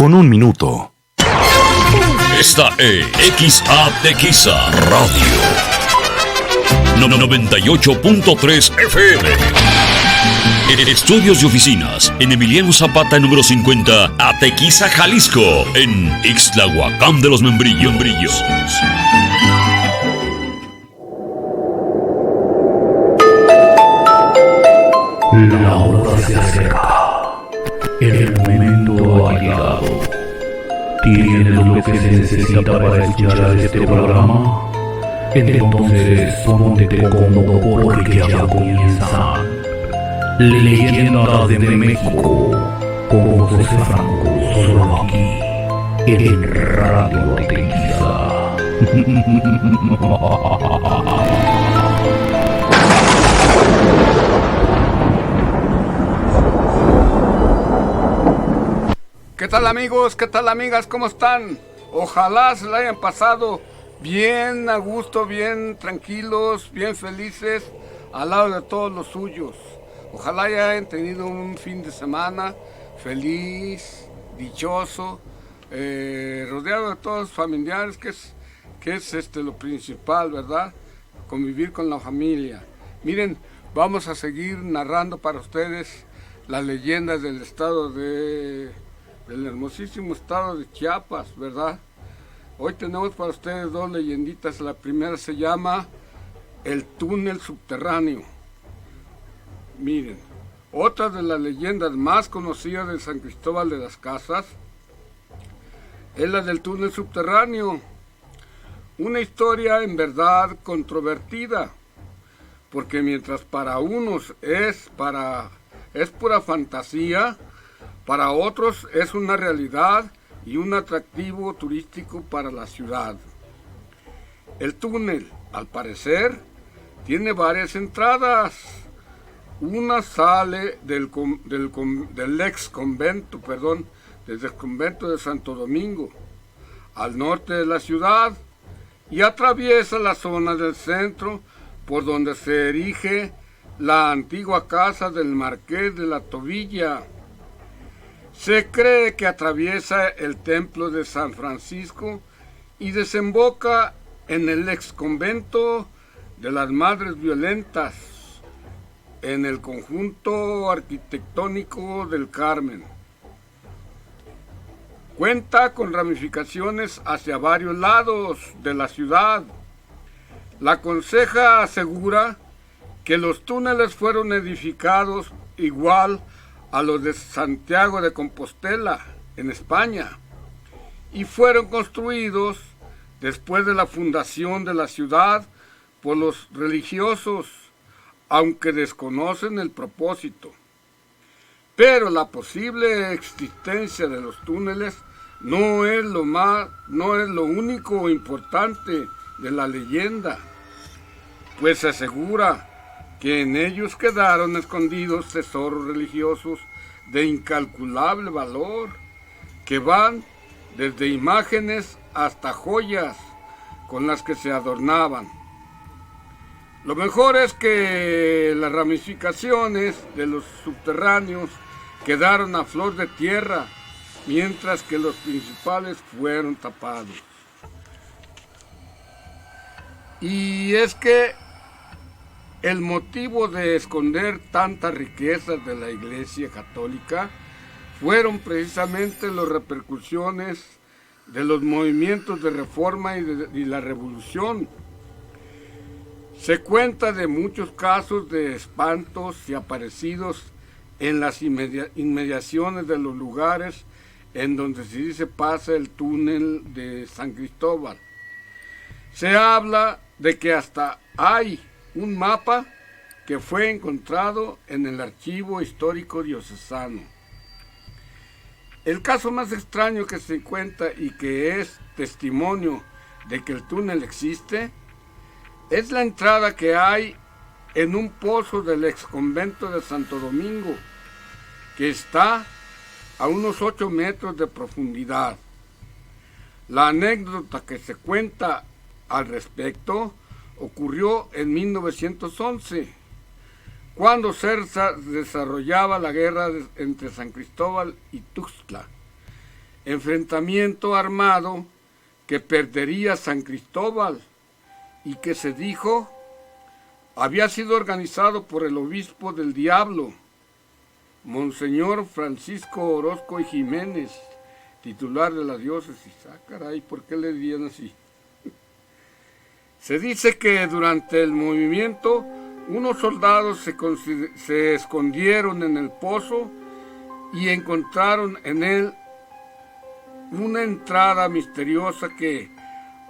con un minuto. Esta es XATXA Radio 98.3 FM. Estudios y oficinas en Emiliano Zapata número 50, Atequiza, Jalisco, en Ixtlahuacán de los Membrillos. La hora se acerca. El momento ha llegado. ¿Tienes lo que se necesita para escuchar este programa? Entonces ponte cómodo porque ya comienza Leyendas de México con José Franco, solo aquí en Radio Atequiza. ¿Qué tal amigos? ¿Qué tal amigas? ¿Cómo están? Ojalá se la hayan pasado bien a gusto, bien tranquilos, bien felices, al lado de todos los suyos. Ojalá hayan tenido un fin de semana feliz, dichoso, rodeado de todos los familiares, que es lo principal, ¿verdad? Convivir con la familia. Miren, vamos a seguir narrando para ustedes las leyendas del hermosísimo estado de Chiapas, ¿verdad? Hoy tenemos para ustedes dos leyenditas. La primera se llama El Túnel Subterráneo. Miren, otra de las leyendas más conocidas de San Cristóbal de las Casas es la del túnel subterráneo. Una historia en verdad controvertida, porque mientras para unos es pura fantasía, para otros es una realidad y un atractivo turístico para la ciudad. El túnel, al parecer, tiene varias entradas. Una sale desde el convento de Santo Domingo, al norte de la ciudad, y atraviesa la zona del centro, por donde se erige la antigua casa del Marqués de la Tobilla. Se cree que atraviesa el templo de San Francisco y desemboca en el exconvento de las Madres Violentas, en el conjunto arquitectónico del Carmen. Cuenta con ramificaciones hacia varios lados de la ciudad. La Conceja asegura que los túneles fueron edificados igual a los de Santiago de Compostela, en España, y fueron construidos después de la fundación de la ciudad por los religiosos, aunque desconocen el propósito. Pero la posible existencia de los túneles no es lo único importante de la leyenda, pues se asegura que en ellos quedaron escondidos tesoros religiosos de incalculable valor, que van desde imágenes hasta joyas con las que se adornaban. Lo mejor es que las ramificaciones de los subterráneos quedaron a flor de tierra, mientras que los principales fueron tapados. Y es que el motivo de esconder tantas riquezas de la Iglesia Católica fueron precisamente las repercusiones de los movimientos de reforma y la revolución. Se cuenta de muchos casos de espantos y aparecidos en las inmediaciones de los lugares en donde se dice pasa el túnel de San Cristóbal. Se habla de que hasta hay un mapa que fue encontrado en el Archivo Histórico Diocesano. El caso más extraño que se cuenta y que es testimonio de que el túnel existe es la entrada que hay en un pozo del exconvento de Santo Domingo, que está a unos 8 metros de profundidad. La anécdota que se cuenta al respecto ocurrió en 1911, cuando se desarrollaba la guerra entre San Cristóbal y Tuxtla. enfrentamiento armado que perdería San Cristóbal y que se dijo había sido organizado por el obispo del Diablo, Monseñor Francisco Orozco y Jiménez, titular de la diócesis. Ah, caray, ¿por qué le dirían así? Se dice que durante el movimiento unos soldados se escondieron en el pozo y encontraron en él una entrada misteriosa que,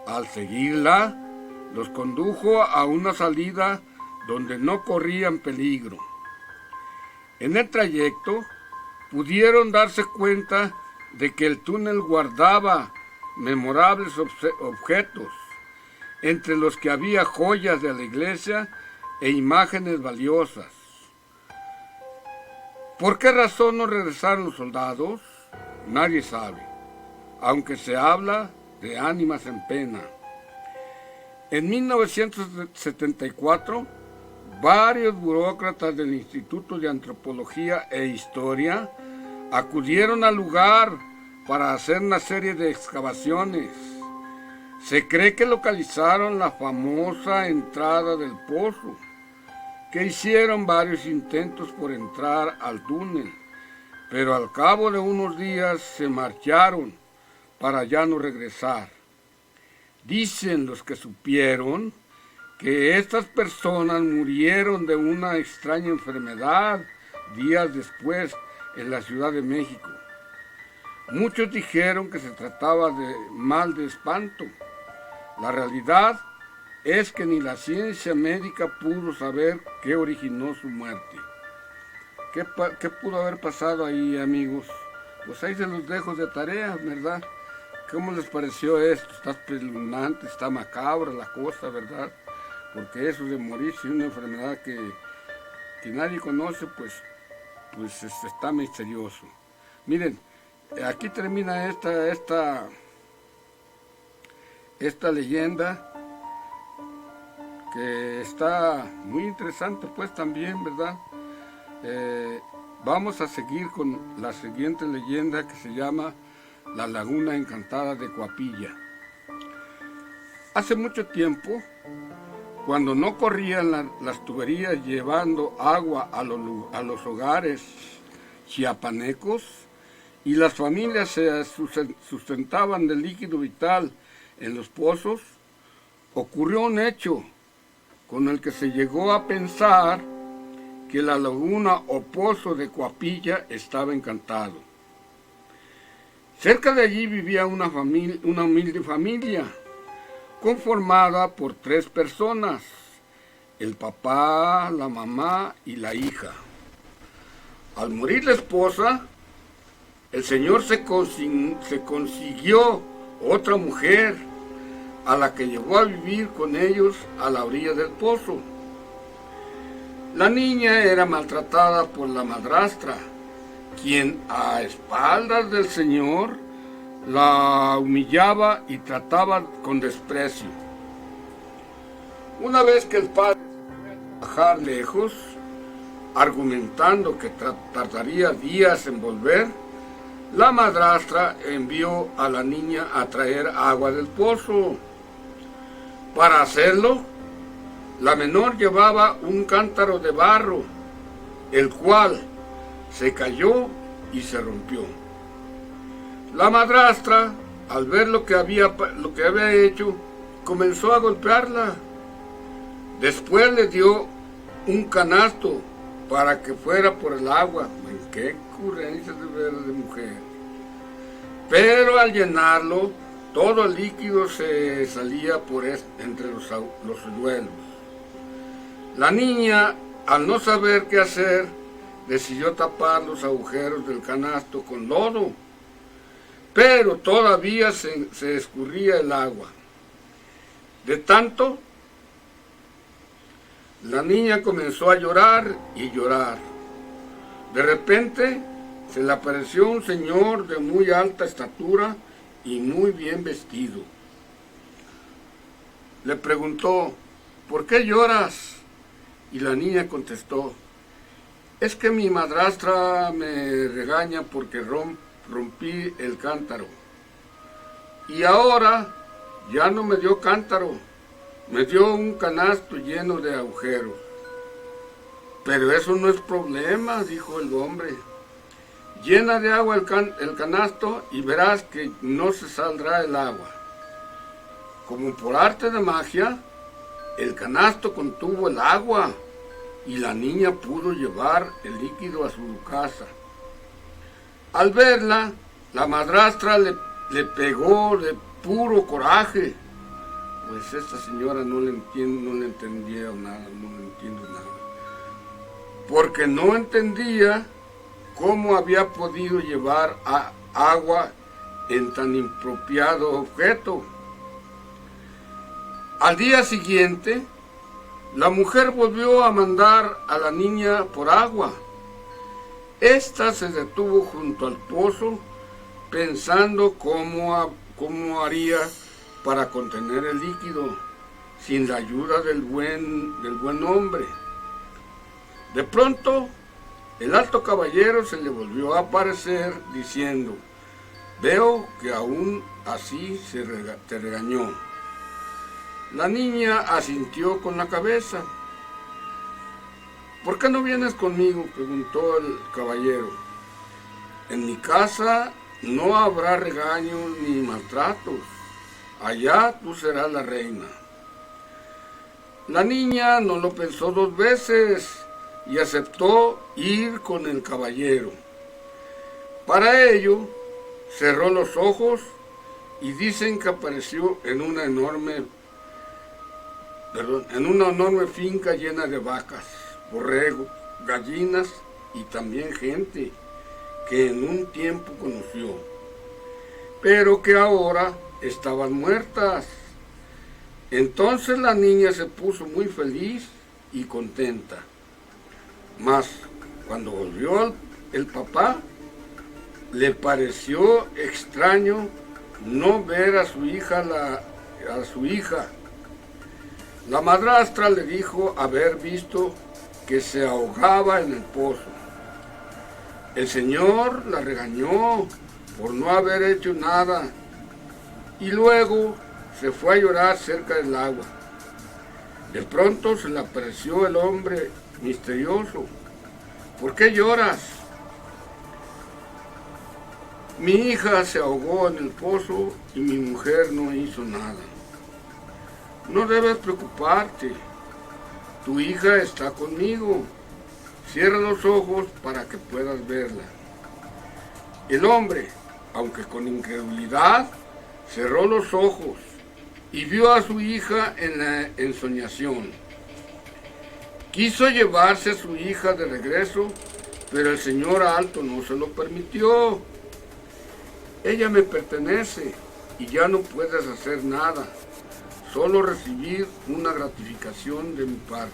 al seguirla, los condujo a una salida donde no corrían peligro. En el trayecto pudieron darse cuenta de que el túnel guardaba memorables objetos, entre los que había joyas de la iglesia e imágenes valiosas. ¿Por qué razón no regresaron los soldados? Nadie sabe, aunque se habla de ánimas en pena. En 1974, varios burócratas del Instituto de Antropología e Historia acudieron al lugar para hacer una serie de excavaciones. Se cree que localizaron la famosa entrada del pozo, que hicieron varios intentos por entrar al túnel, pero al cabo de unos días se marcharon para ya no regresar. Dicen los que supieron que estas personas murieron de una extraña enfermedad días después en la Ciudad de México. Muchos dijeron que se trataba de mal de espanto. La realidad es que ni la ciencia médica pudo saber qué originó su muerte. ¿Qué pudo haber pasado ahí, amigos? Pues ahí se los dejo de tarea, ¿verdad? ¿Cómo les pareció esto? Está espeluznante, está macabra la cosa, ¿verdad? Porque eso de morirse de una enfermedad que nadie conoce, pues está misterioso. Miren, aquí termina esta leyenda, que está muy interesante pues también, ¿verdad? Vamos a seguir con la siguiente leyenda, que se llama La Laguna Encantada de Coapilla. Hace mucho tiempo, cuando no corrían las tuberías llevando agua a los hogares chiapanecos y las familias se sustentaban del líquido vital en los pozos, ocurrió un hecho con el que se llegó a pensar que la laguna o pozo de Coapilla estaba encantado. Cerca de allí vivía una humilde familia, conformada por 3 personas, el papá, la mamá y la hija. Al morir la esposa, el señor se consiguió otra mujer, a la que llevó a vivir con ellos a la orilla del pozo. La niña era maltratada por la madrastra, quien a espaldas del señor la humillaba y trataba con desprecio. Una vez que el padre se fue a trabajar lejos, argumentando que tardaría días en volver, la madrastra envió a la niña a traer agua del pozo. Para hacerlo, la menor llevaba un cántaro de barro, el cual se cayó y se rompió. La madrastra, al ver lo que había hecho, comenzó a golpearla. Después le dio un canasto para que fuera por el agua. ¡Qué ocurrencia de mujer! Pero al llenarlo, todo el líquido se salía entre los hoyuelos. La niña, al no saber qué hacer, decidió tapar los agujeros del canasto con lodo, pero todavía se escurría el agua. De tanto, la niña comenzó a llorar y llorar. De repente, se le apareció un señor de muy alta estatura y muy bien vestido. Le preguntó, ¿por qué lloras? Y la niña contestó, es que mi madrastra me regaña porque rompí el cántaro. Y ahora ya no me dio cántaro, me dio un canasto lleno de agujeros. Pero eso no es problema, dijo el hombre. Llena de agua el canasto y verás que no se saldrá el agua. Como por arte de magia, el canasto contuvo el agua y la niña pudo llevar el líquido a su casa. Al verla, la madrastra le pegó de puro coraje. Pues esta señora no le entendía nada, no le entiendo nada. Porque no entendía cómo había podido llevar agua en tan impropiado objeto. Al día siguiente, la mujer volvió a mandar a la niña por agua. Esta se detuvo junto al pozo, pensando cómo haría para contener el líquido, sin la ayuda del buen hombre. De pronto, el alto caballero se le volvió a aparecer, diciendo: «Veo que aún así te regañó». La niña asintió con la cabeza. «¿Por qué no vienes conmigo?», preguntó el caballero. «En mi casa no habrá regaños ni maltratos. Allá tú serás la reina». La niña no lo pensó 2 veces y aceptó ir con el caballero. Para ello, cerró los ojos y dicen que apareció en una enorme finca llena de vacas, borregos, gallinas y también gente que en un tiempo conoció, pero que ahora estaban muertas. Entonces la niña se puso muy feliz y contenta. Mas cuando volvió el papá, le pareció extraño no ver a su hija. La madrastra le dijo haber visto que se ahogaba en el pozo. El señor la regañó por no haber hecho nada y luego se fue a llorar cerca del agua. De pronto se le apareció el hombre misterioso. «¿Por qué lloras?». «Mi hija se ahogó en el pozo y mi mujer no hizo nada». «No debes preocuparte, tu hija está conmigo. Cierra los ojos para que puedas verla». El hombre, aunque con incredulidad, cerró los ojos y vio a su hija en la ensoñación. Quiso llevarse a su hija de regreso, pero el señor alto no se lo permitió. «Ella me pertenece y ya no puedes hacer nada, solo recibir una gratificación de mi parte».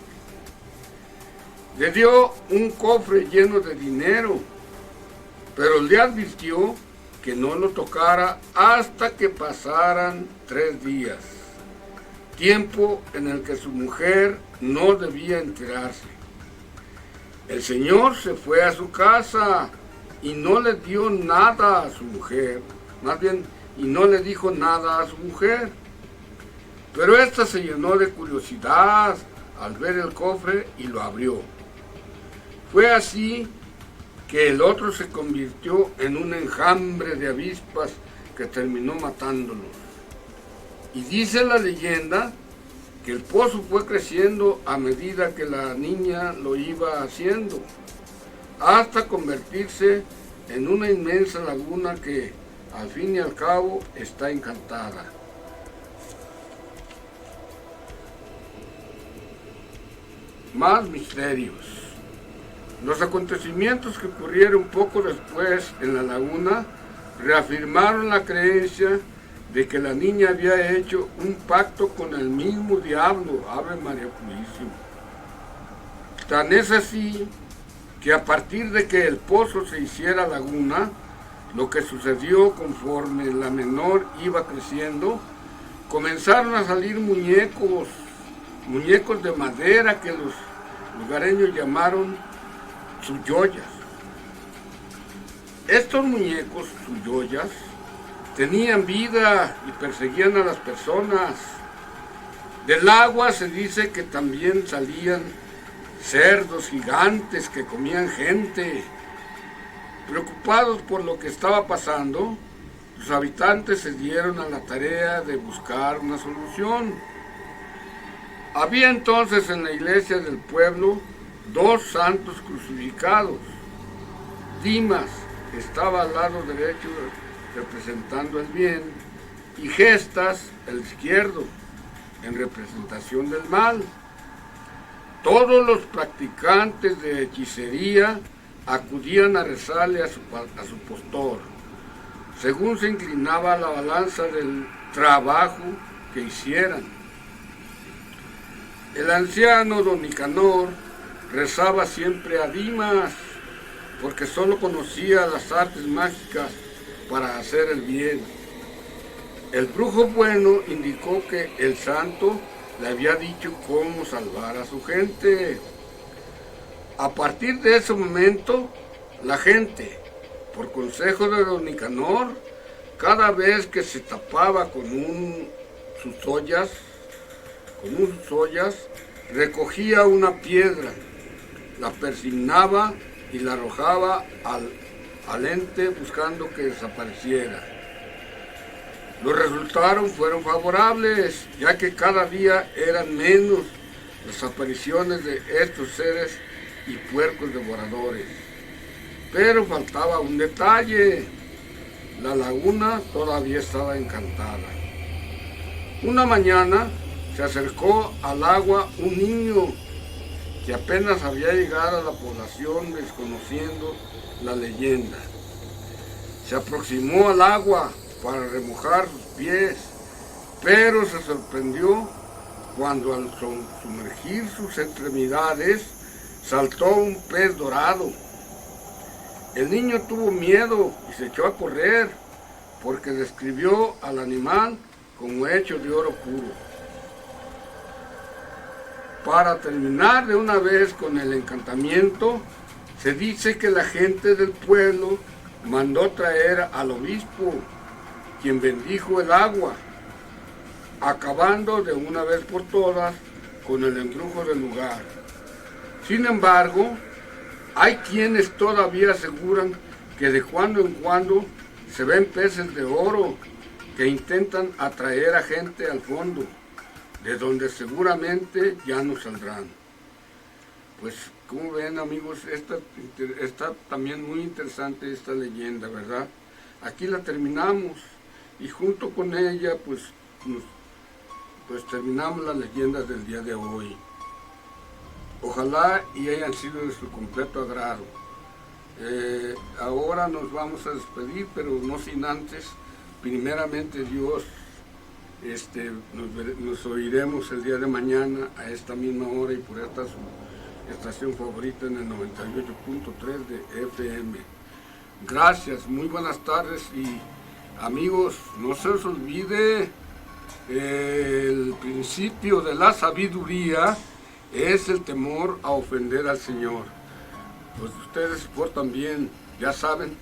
Le dio un cofre lleno de dinero, pero le advirtió que no lo tocara hasta que pasaran 3 días, tiempo en el que su mujer no debía enterarse. El señor se fue a su casa y no le dio nada a su mujer, y no le dijo nada a su mujer. Pero ésta se llenó de curiosidad al ver el cofre y lo abrió. Fue así que el otro se convirtió en un enjambre de avispas que terminó matándolos. Y dice la leyenda que el pozo fue creciendo a medida que la niña lo iba haciendo, hasta convertirse en una inmensa laguna que, al fin y al cabo, está encantada. Más misterios. Los acontecimientos que ocurrieron poco después en la laguna reafirmaron la creencia de que la niña había hecho un pacto con el mismo diablo, Ave María Purísima. Tan es así que a partir de que el pozo se hiciera laguna, lo que sucedió conforme la menor iba creciendo, comenzaron a salir muñecos de madera que los lugareños llamaron suyoyas. Estos muñecos suyoyas tenían vida y perseguían a las personas. Del agua se dice que también salían cerdos gigantes que comían gente. Preocupados por lo que estaba pasando, los habitantes se dieron a la tarea de buscar una solución. Había entonces en la iglesia del pueblo 2 santos crucificados. Dimas estaba al lado derecho representando el bien y Gestas el izquierdo en representación del mal. Todos los practicantes de hechicería acudían a rezarle a su postor, según se inclinaba la balanza del trabajo que hicieran. El anciano don Nicanor rezaba siempre a Dimas, porque solo conocía las artes mágicas para hacer el bien. El brujo bueno indicó que el santo le había dicho cómo salvar a su gente. A partir de ese momento, la gente, por consejo de don Nicanor, cada vez que se tapaba con sus ollas, recogía una piedra, la persignaba y la arrojaba al ente buscando que desapareciera. Los resultados fueron favorables, ya que cada día eran menos las apariciones de estos seres y puercos devoradores. Pero faltaba un detalle: la laguna todavía estaba encantada. Una mañana se acercó al agua un niño que apenas había llegado a la población desconociendo la leyenda. Se aproximó al agua para remojar sus pies, pero se sorprendió cuando al sumergir sus extremidades saltó un pez dorado. El niño tuvo miedo y se echó a correr, porque describió al animal como hecho de oro puro. Para terminar de una vez con el encantamiento, se dice que la gente del pueblo mandó traer al obispo, quien bendijo el agua, acabando de una vez por todas con el embrujo del lugar. Sin embargo, hay quienes todavía aseguran que de cuando en cuando se ven peces de oro que intentan atraer a gente al fondo, de donde seguramente ya no saldrán. Pues, como ven, amigos, está también muy interesante esta leyenda, ¿verdad? Aquí la terminamos y junto con ella, pues terminamos las leyendas del día de hoy. Ojalá y hayan sido de su completo agrado. Ahora nos vamos a despedir, pero no sin antes, primeramente Dios, nos oiremos el día de mañana a esta misma hora y por esta su estación favorita en el 98.3 de FM. Gracias, muy buenas tardes y amigos, no se os olvide, el principio de la sabiduría es el temor a ofender al Señor. Pues ustedes se portan bien, ya saben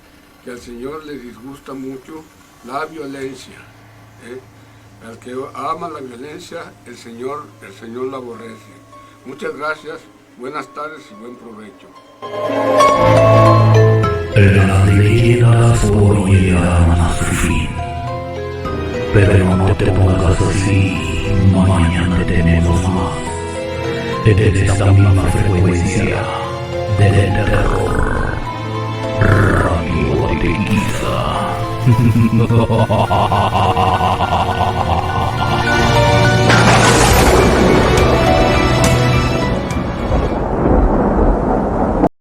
que al Señor le disgusta mucho la violencia. Al que ama la violencia, el Señor la aborrece. Muchas gracias, buenas tardes y buen provecho. Las leyendas hoy llegan a su fin, pero no te pongas así, mañana tenemos más. De esta misma frecuencia del terror, Radio Atequiza.